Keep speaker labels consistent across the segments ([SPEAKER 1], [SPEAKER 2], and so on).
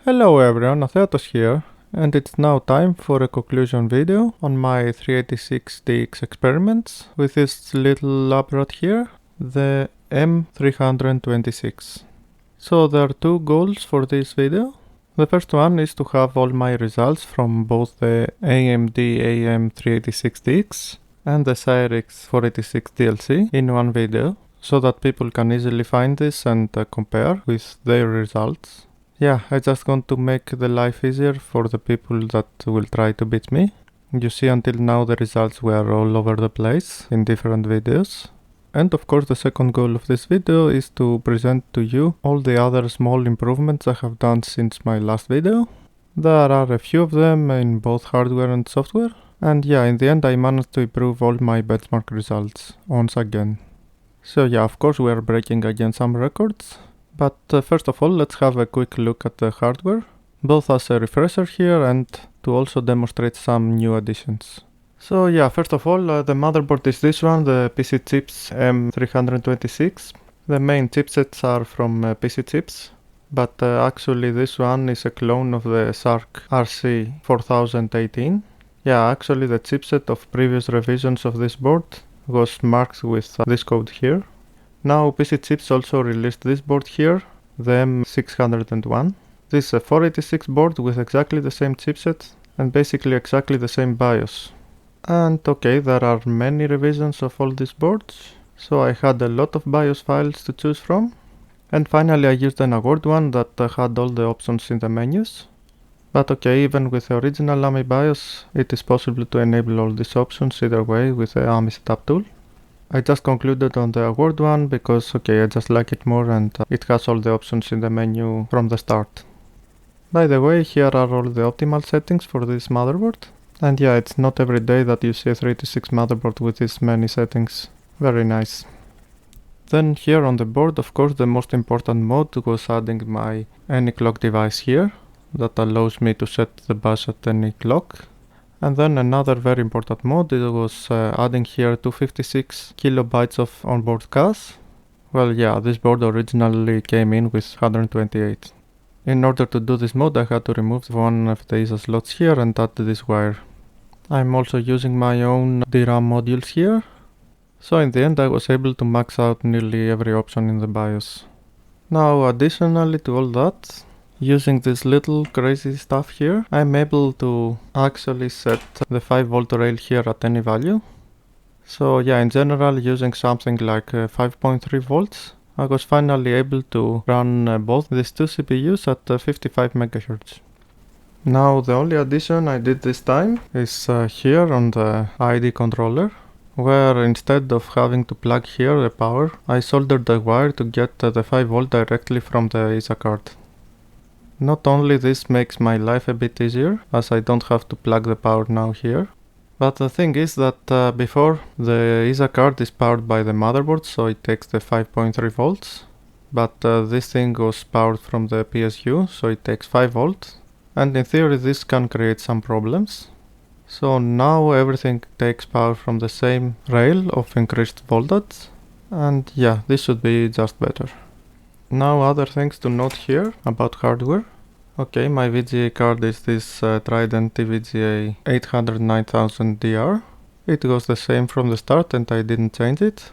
[SPEAKER 1] Hello everyone, Atheatos here, and it's now time for a conclusion video on my 386 DX experiments with this little apparatus here, the M326. So there are two goals for this video. The first one is to have all my results from both the AMD AM386DX and the Cyrix 486 DLC in one video, so that people can easily find this and compare with their results. Yeah, I just want to make the life easier for the people that will try to beat me. You see, until now the results were all over the place in different videos. And of course the second goal of this video is to present to you all the other small improvements I have done since my last video. There are a few of them in both hardware and software. And yeah, in the end I managed to improve all my benchmark results once again. So yeah, of course we are breaking again some records. But first of all, let's have a quick look at the hardware, both as a refresher here and to also demonstrate some new additions. So yeah, first of all, the motherboard is this one, the PC Chips M326. The main chipsets are from PC Chips, but actually this one is a clone of the SARC RC4018. Yeah, actually the chipset of previous revisions of this board was marked with this code here. Now PC Chips also released this board here, the M601. This is a 486 board with exactly the same chipset and basically exactly the same BIOS. And okay, there are many revisions of all these boards, so I had a lot of BIOS files to choose from. And finally I used an award one that had all the options in the menus. But okay, even with the original AMI BIOS, it is possible to enable all these options either way with the AMI setup tool. I just concluded on the award one because okay, I just like it more and it has all the options in the menu from the start. By the way, here are all the optimal settings for this motherboard. And yeah, it's not every day that you see a 386 motherboard with this many settings. Very nice. Then here on the board, of course, the most important mode was adding my any clock device here that allows me to set the bus at any clock. And then another very important mode was adding here 256 kilobytes of onboard cache. Well, yeah, this board originally came in with 128. In order to do this mode, I had to remove one of the ISA slots here and add this wire. I'm also using my own DRAM modules here. So in the end I was able to max out nearly every option in the BIOS. Now additionally to all that, using this little crazy stuff here, I'm able to actually set the 5V rail here at any value. So yeah, in general, using something like 5.3 volts, I was finally able to run both these two CPUs at 55 MHz. Now the only addition I did this time is here on the IDE controller, where instead of having to plug here the power, I soldered the wire to get the 5V directly from the ISA card. Not only this makes my life a bit easier, as I don't have to plug the power now here, but the thing is that before the ISA card is powered by the motherboard, so it takes the 5.3 volts, but this thing was powered from the PSU, so it takes 5 volts, and in theory this can create some problems. So now everything takes power from the same rail of increased voltage, and yeah, this should be just better. Now other things to note here about hardware. Okay, my VGA card is this Trident TVGA 809,000DR. It was the same from the start and I didn't change it.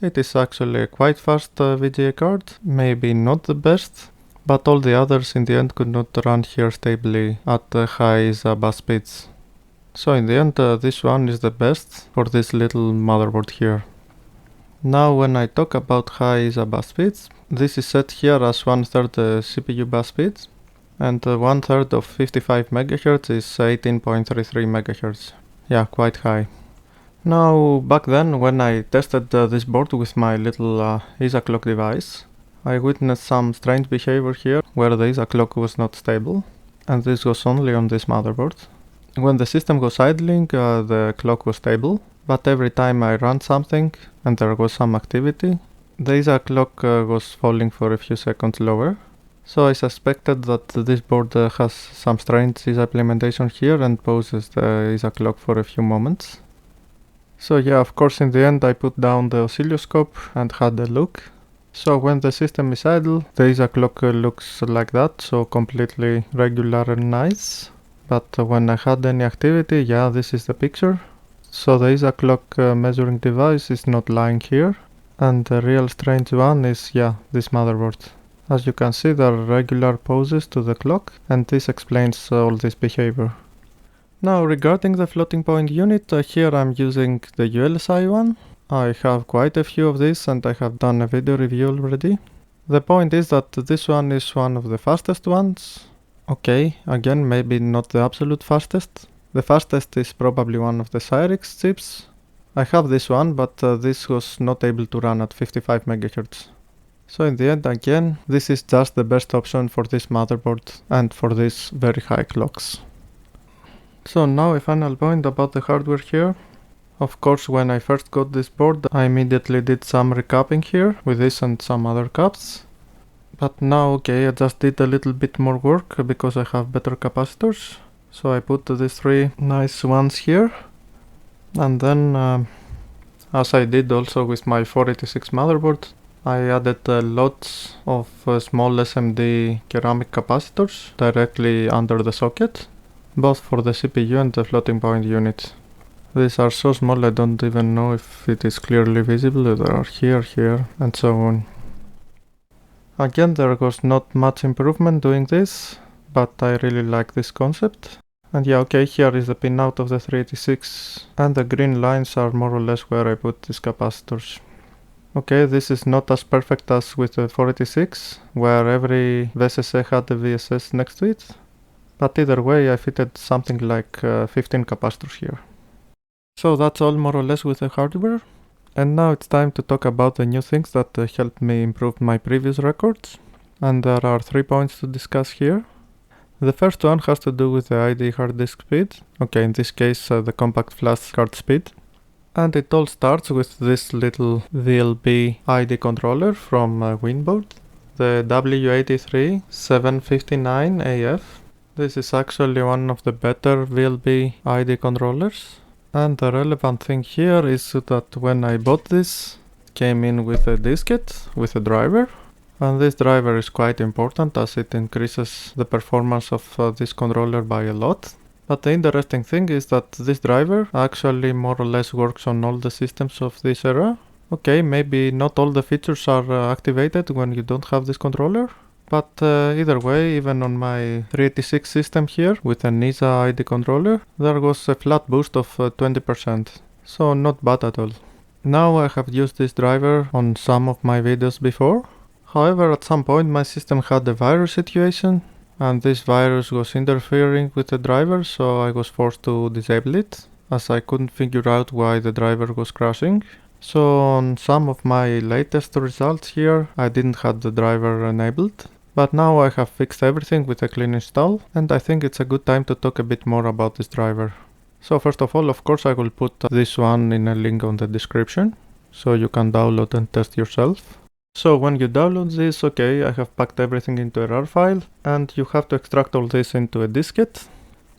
[SPEAKER 1] It is actually a quite fast VGA card, maybe not the best, but all the others in the end could not run here stably at high ISA bus speeds. So in the end this one is the best for this little motherboard here. Now when I talk about high ISA bus speeds, this is set here as 1/3 CPU bus speeds, and 1/3 of 55 MHz is 18.33 MHz. Yeah, quite high. Now back then when I tested this board with my little ISA clock device, I witnessed some strange behavior here where the ISA clock was not stable, and this was only on this motherboard. When the system was idling, the clock was stable, but every time I ran something and there was some activity, the ISA clock was falling for a few seconds lower. So I suspected that this board has some strange ISA implementation here and pauses the ISA clock for a few moments. So yeah, of course in the end I put down the oscilloscope and had a look. So when the system is idle, the ISA clock looks like that, so completely regular and nice. But when I had any activity, yeah, this is the picture. So the ISA clock measuring device is not lying here. And the real strange one is, yeah, this motherboard. As you can see, there are regular poses to the clock, and this explains all this behavior. Now regarding the floating point unit, here I'm using the ULSI one. I have quite a few of these and I have done a video review already. The point is that this one is one of the fastest ones. Okay, again, maybe not the absolute fastest. The fastest is probably one of the Cyrix chips. I have this one, but this was not able to run at 55 MHz. So in the end, again, this is just the best option for this motherboard and for these very high clocks. So now a final point about the hardware here. Of course, when I first got this board, I immediately did some recapping here with this and some other caps. But now, okay, I just did a little bit more work because I have better capacitors. So I put these three nice ones here. And then, as I did also with my 486 motherboard, I added lots of small SMD ceramic capacitors directly under the socket, both for the CPU and the floating point unit. These are so small I don't even know if it is clearly visible. They are here, and so on. Again, there was not much improvement doing this, but I really like this concept. And yeah, okay, here is the pinout of the 386, and the green lines are more or less where I put these capacitors. Okay, this is not as perfect as with the 486, where every VSSA had a VSS next to it, but either way I fitted something like 15 capacitors here. So that's all more or less with the hardware. And now it's time to talk about the new things that helped me improve my previous records. And there are 3 points to discuss here. The first one has to do with the IDE hard disk speed. Okay, in this case the compact flash card speed. And it all starts with this little VLB IDE controller from Winboard. The W83-759AF. This is actually one of the better VLB IDE controllers. And the relevant thing here is that when I bought this, it came in with a diskette, with a driver. And this driver is quite important as it increases the performance of this controller by a lot. But the interesting thing is that this driver actually more or less works on all the systems of this era. Okay, maybe not all the features are activated when you don't have this controller. But either way, even on my 386 system here with an ISA IDE controller, there was a flat boost of 20%, so not bad at all. Now I have used this driver on some of my videos before. However, at some point my system had a virus situation, and this virus was interfering with the driver, so I was forced to disable it, as I couldn't figure out why the driver was crashing. So on some of my latest results here, I didn't have the driver enabled. But now I have fixed everything with a clean install, and I think it's a good time to talk a bit more about this driver. So first of all, of course, I will put this one in a link on the description, so you can download and test yourself. So when you download this, okay, I have packed everything into a RAR file, and you have to extract all this into a diskette.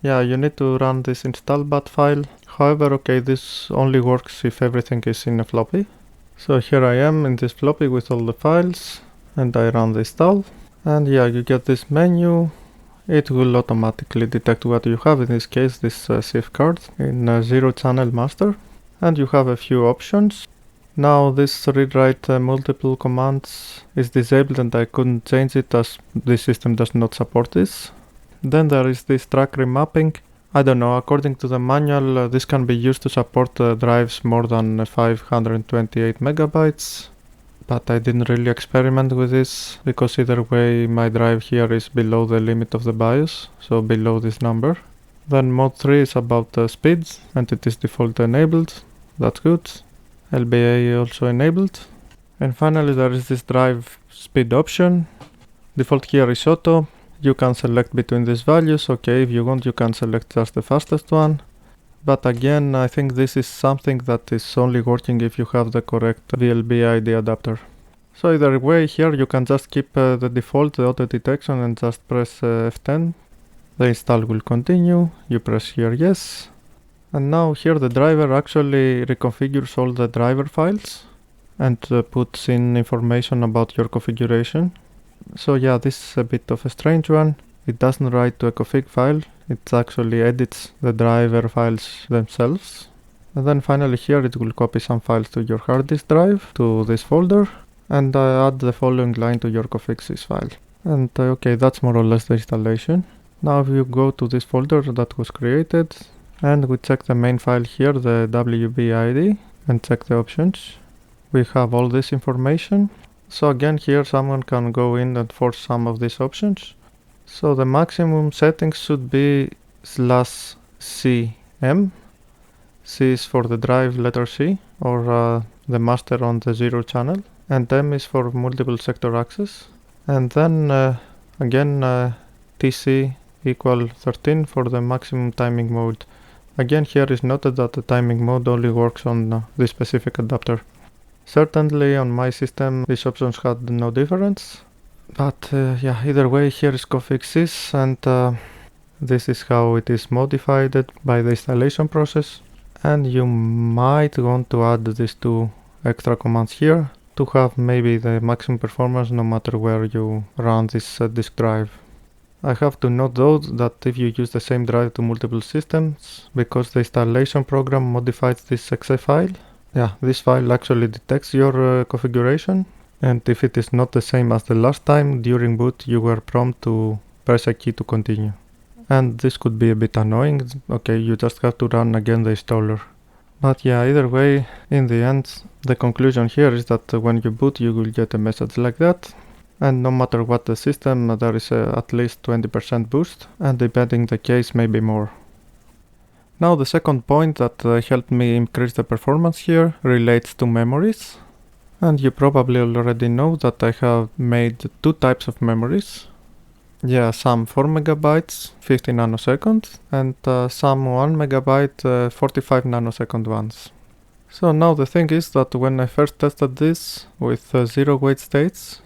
[SPEAKER 1] Yeah, you need to run this install.bat file. However, okay, this only works if everything is in a floppy. So here I am in this floppy with all the files, and I run the install. And yeah, you get this menu. It will automatically detect what you have, in this case this CF card in 0 channel master. And you have a few options. Now this read write multiple commands is disabled and I couldn't change it as this system does not support this. Then there is this track remapping. I don't know, according to the manual this can be used to support drives more than 528 megabytes. But I didn't really experiment with this, because either way my drive here is below the limit of the BIOS, so below this number. Then mode 3 is about speeds, and it is default enabled, that's good. LBA also enabled. And finally there is this drive speed option. Default here is auto. You can select between these values, okay, if you want you can select just the fastest one. But again, I think this is something that is only working if you have the correct VLB IDE adapter. So either way, here you can just keep the default, the auto detection, and just press F10. The install will continue, you press here yes. And now here the driver actually reconfigures all the driver files. and puts in information about your configuration. So yeah, this is a bit of a strange one. It doesn't write to a config file, it actually edits the driver files themselves. And then finally here it will copy some files to your hard disk drive, to this folder, and add the following line to your config.sys file. And okay, that's more or less the installation. Now if you go to this folder that was created, and we check the main file here, the WBID, and check the options, we have all this information. So again here someone can go in and force some of these options. So the maximum settings should be /CM. C is for the drive letter C, or the master on the 0 channel, and M is for multiple sector access. And then again TC equal 13 for the maximum timing mode. Again here is noted that the timing mode only works on this specific adapter. Certainly on my system these options had no difference, but yeah, either way here is config.sys, and this is how it is modified by the installation process. And you might want to add these two extra commands here to have maybe the maximum performance no matter where you run this disk drive. I have to note though that if you use the same drive to multiple systems, because the installation program modifies this exe file, yeah, this file actually detects your configuration, and if it is not the same as the last time, during boot you were prompted to press a key to continue. And this could be a bit annoying. Okay, you just have to run again the installer. But yeah, either way, in the end, the conclusion here is that when you boot you will get a message like that, and no matter what the system, there is at least 20% boost, and depending the case maybe more. Now the second point that helped me increase the performance here relates to memories. And you probably already know that I have made two types of memories. Yeah, some 4 megabytes, 50 nanoseconds, and some 1 megabyte, 45 nanosecond ones. So now the thing is that when I first tested this with 0 weight states,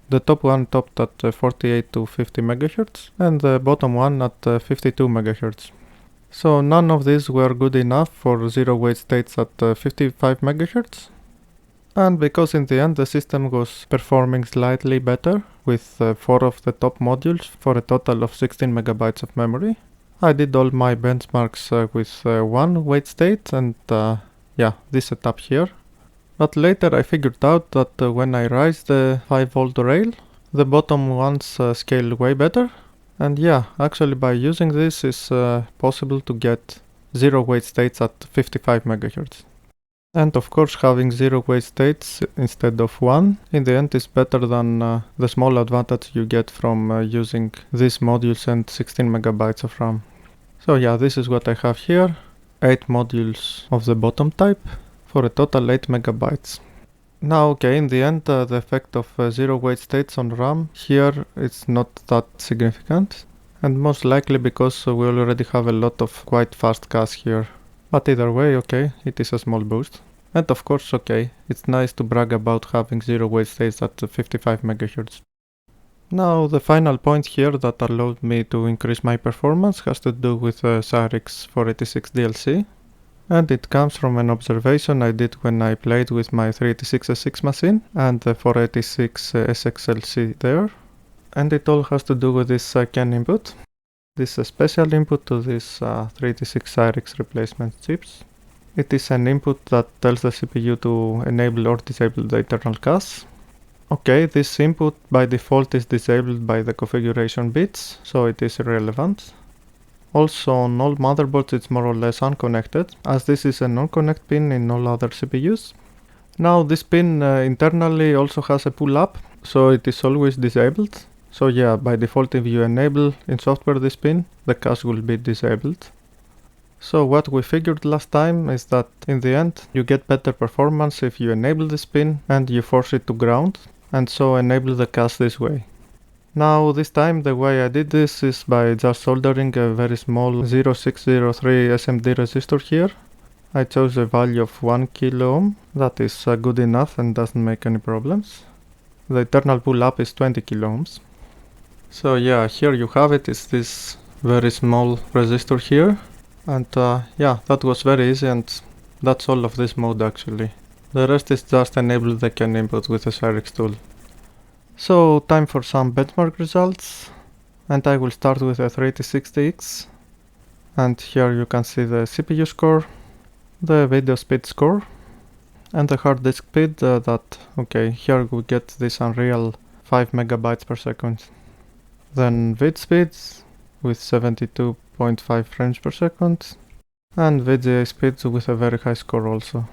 [SPEAKER 1] the top one topped at 48 to 50 MHz, and the bottom one at 52 MHz. So none of these were good enough for 0 weight states at 55 MHz. And because in the end the system was performing slightly better with 4 of the top modules for a total of 16 megabytes of memory, I did all my benchmarks with 1 weight state, and yeah, this setup here. But later I figured out that when I raised the 5V rail, the bottom ones scale way better. And yeah, actually by using this is possible to get 0 weight states at 55 MHz. And of course having 0 weight states instead of 1 in the end is better than the small advantage you get from using these modules and 16 megabytes of RAM. So yeah, this is what I have here, 8 modules of the bottom type for a total 8 megabytes. Now okay, in the end the effect of 0 weight states on RAM here is not that significant, and most likely because we already have a lot of quite fast cache here. But either way, okay, it is a small boost. And of course, okay, it's nice to brag about having 0 weight states at 55 MHz. Now the final point here that allowed me to increase my performance has to do with Cyrix 486 DLC. And it comes from an observation I did when I played with my 386SX machine and the 486 SXLC there. And it all has to do with this CAN input. This is a special input to this 386 Cyrix replacement chips. It is an input that tells the CPU to enable or disable the internal cache. Okay, this input by default is disabled by the configuration bits, so it is irrelevant. Also on all motherboards it's more or less unconnected, as this is a non-connect pin in all other CPUs. Now this pin internally also has a pull-up, so it is always disabled. So yeah, by default if you enable in software this pin, the cache will be disabled. So what we figured last time is that in the end you get better performance if you enable this pin and you force it to ground, and so enable the cache this way. Now this time the way I did this is by just soldering a very small 0603 SMD resistor here. I chose a value of 1 kilo ohm, that is good enough and doesn't make any problems. The internal pull-up is 20 kilo ohms. So yeah, here you have it, it's this very small resistor here. And yeah, that was very easy, and that's all of this mode actually. The rest is just enable the CAN input with the Cyrix tool. So time for some benchmark results, and I will start with the 380X, and here you can see the CPU score, the video speed score, and the hard disk speed here we get this unreal 5 megabytes per second. Then vid speeds with 72.5 frames per second, and VGA speeds with a very high score also.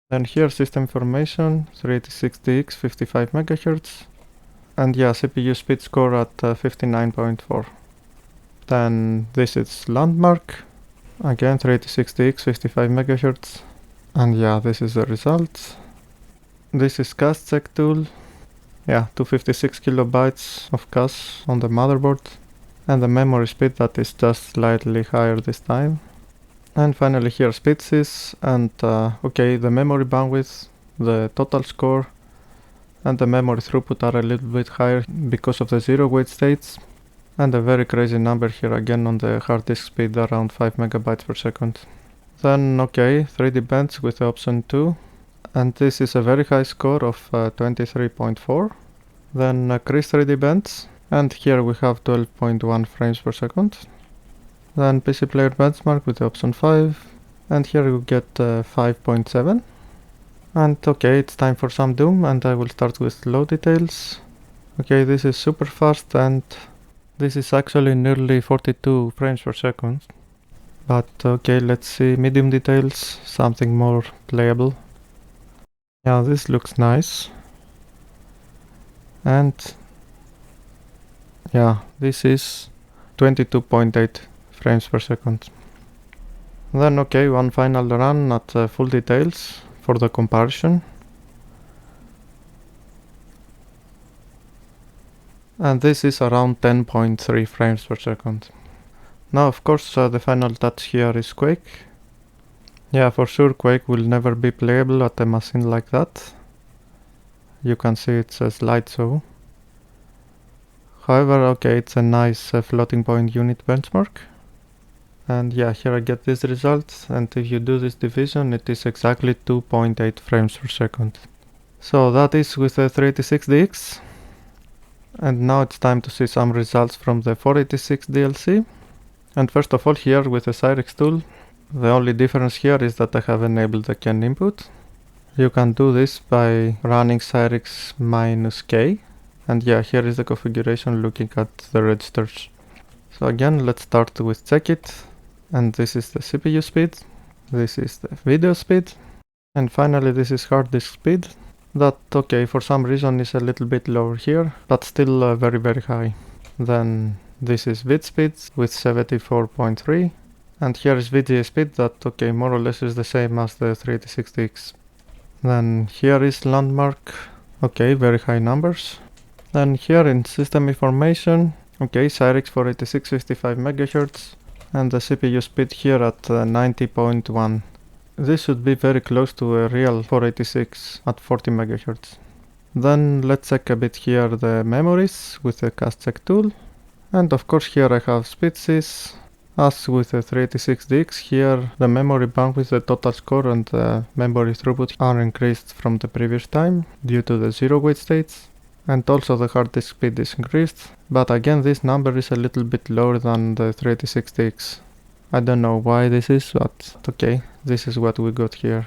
[SPEAKER 1] Then here system information, 386DX 55 MHz, and CPU speed score at 59.4. Then this is landmark, again 386DX 55 MHz, and this is the result. This is cache check tool, 256 kilobytes of cache on the motherboard, and the memory speed that is just slightly higher this time. And finally here speedsys, and the memory bandwidth, the total score, and the memory throughput are a little bit higher because of the zero wait states, and a very crazy number here again on the hard disk speed, around 5 megabytes per second. Then 3D bench with the option 2, and this is a very high score of 23.4. Then Chris 3D bench, and here we have 12.1 frames per second. Then PC player benchmark with the option 5, and here you get 5.7. And it's time for some Doom, and I will start with low details. This is super fast, and this is actually nearly 42 frames per second. But let's see medium details, something more playable. This looks nice. And this is 22.8 frames per second. Then one final run at full details for the comparison. And this is around 10.3 frames per second. Now of course the final touch here is Quake. For sure Quake will never be playable at a machine like that. You can see it's a slideshow. However, it's a nice floating point unit benchmark. And here I get these results, and if you do this division, it is exactly 2.8 frames per second. So that is with the 386DX. And now it's time to see some results from the 486 DLC. And first of all, here with the Cyrix tool, the only difference here is that I have enabled the CAN input. You can do this by running Cyrix -K. And here is the configuration looking at the registers. So again, let's start with checkit. And this is the CPU speed, this is the video speed, and finally this is hard disk speed. That, for some reason is a little bit lower here, but still very high. Then this is vid speed with 74.3, and here is VGA speed that, more or less is the same as the 386DX. Then here is landmark, very high numbers. Then here in system information, Cyrix 486 55 MHz, and the CPU speed here at 90.1. This should be very close to a real 486 at 40 MHz. Then let's check a bit here the memories with the cache check tool. And of course here I have speedsys. As with the 386DX, here the memory bandwidth, the total score, and the memory throughput are increased from the previous time due to the zero wait states. And also the hard disk speed is increased, but again this number is a little bit lower than the 386DX. I don't know why this is, but this is what we got here.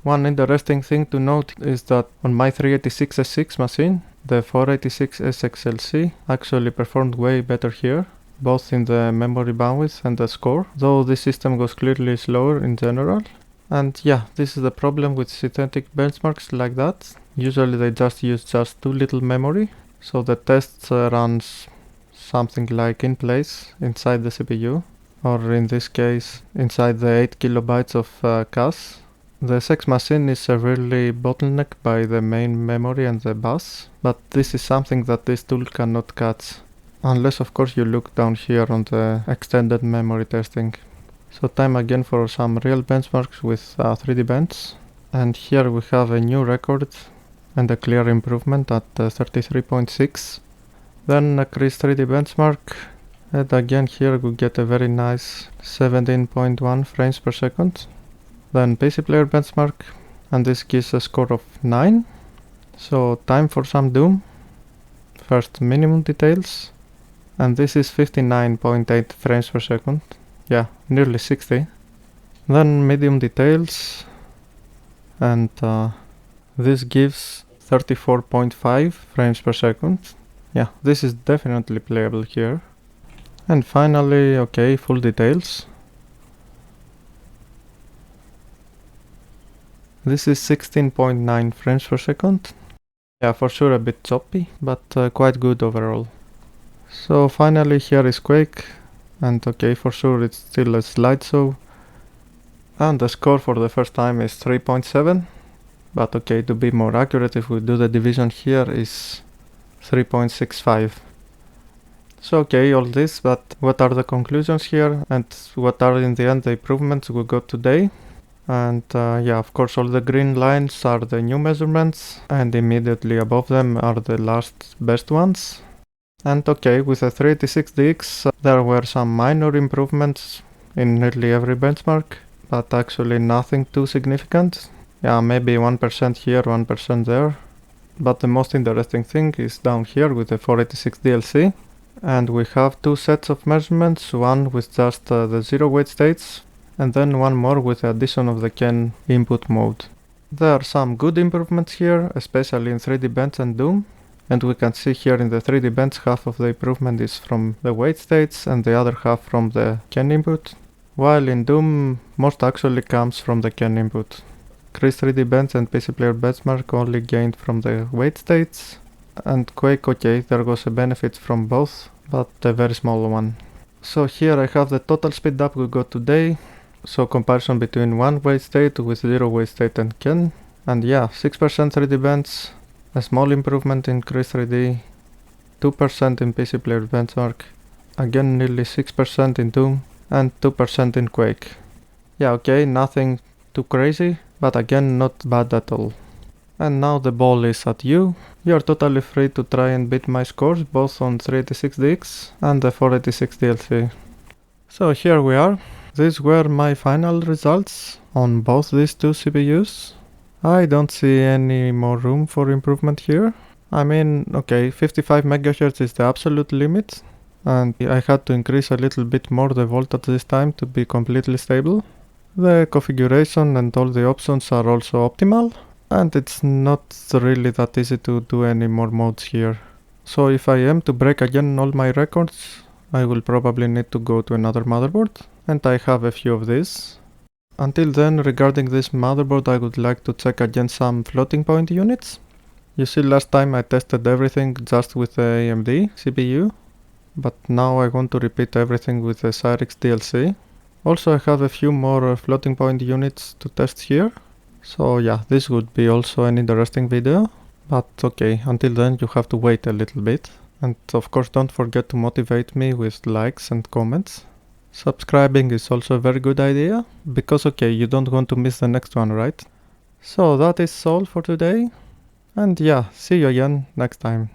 [SPEAKER 1] One interesting thing to note is that on my 386SX machine, the 486SXLC actually performed way better here, both in the memory bandwidth and the score, though this system was clearly slower in general. And this is the problem with synthetic benchmarks like that. Usually they just use too little memory, so the test runs something like in place inside the CPU, or in this case inside the 8 kilobytes of cache. The SX machine is severely bottlenecked by the main memory and the bus, but this is something that this tool cannot catch, unless of course you look down here on the extended memory testing. So time again for some real benchmarks with 3D bench, and here we have a new record and a clear improvement at 33.6. Then a Chris 3D benchmark, and again here we get a very nice 17.1 frames per second. Then PC player benchmark, and this gives a score of 9. So time for some Doom. First minimum details, and this is 59.8 frames per second. Yeah, nearly 60. Then medium details, and this gives 34.5 frames per second. Yeah, this is definitely playable here. And finally, okay, full details. This is 16.9 frames per second. Yeah, for sure a bit choppy, but quite good overall. So finally here is Quake, and okay, for sure it's still a slideshow. And the score for the first time is 3.7, but okay, to be more accurate, if we do the division here, is 3.65. So okay, all this, but what are the conclusions here, and what are in the end the improvements we got today? And yeah, of course, all the green lines are the new measurements, and immediately above them are the last best ones. And okay, with the 386DX there were some minor improvements in nearly every benchmark, but actually nothing too significant. Yeah, maybe 1% here, 1% there. But the most interesting thing is down here with the 486 DLC. And we have two sets of measurements, one with just the zero weight states, and then one more with the addition of the Ken input mode. There are some good improvements here, especially in 3D Bench and Doom. And we can see here in the 3D Bench half of the improvement is from the weight states and the other half from the Ken input. While in Doom, most actually comes from the Ken input. Chris 3D Bench and PC Player Benchmark only gained from the weight states. And Quake, okay, there was a benefit from both, but a very small one. So here I have the total speed up we got today. So comparison between one weight state with zero weight state and Ken. And yeah, 6% 3D Bench, a small improvement in Chris 3D, 2% in PC Player Benchmark, again nearly 6% in Doom, and 2% in Quake. Yeah, okay, nothing too crazy, but again not bad at all. And now the ball is at you. You are totally free to try and beat my scores both on 386DX and the 486 DLC. So here we are. These were my final results on both these two CPUs. I don't see any more room for improvement here. I mean, okay, 55 MHz is the absolute limit, and I had to increase a little bit more the voltage this time to be completely stable. The configuration and all the options are also optimal, and it's not really that easy to do any more modes here. So if I am to break again all my records, I will probably need to go to another motherboard, and I have a few of these. Until then, regarding this motherboard, I would like to check again some floating point units. You see, last time I tested everything just with the AMD CPU, but now I want to repeat everything with the Cyrix DLC. Also, I have a few more floating point units to test here. So yeah, this would be also an interesting video. But okay, until then you have to wait a little bit. And of course don't forget to motivate me with likes and comments. Subscribing is also a very good idea, because okay, you don't want to miss the next one, right? So that is all for today. And yeah, see you again next time.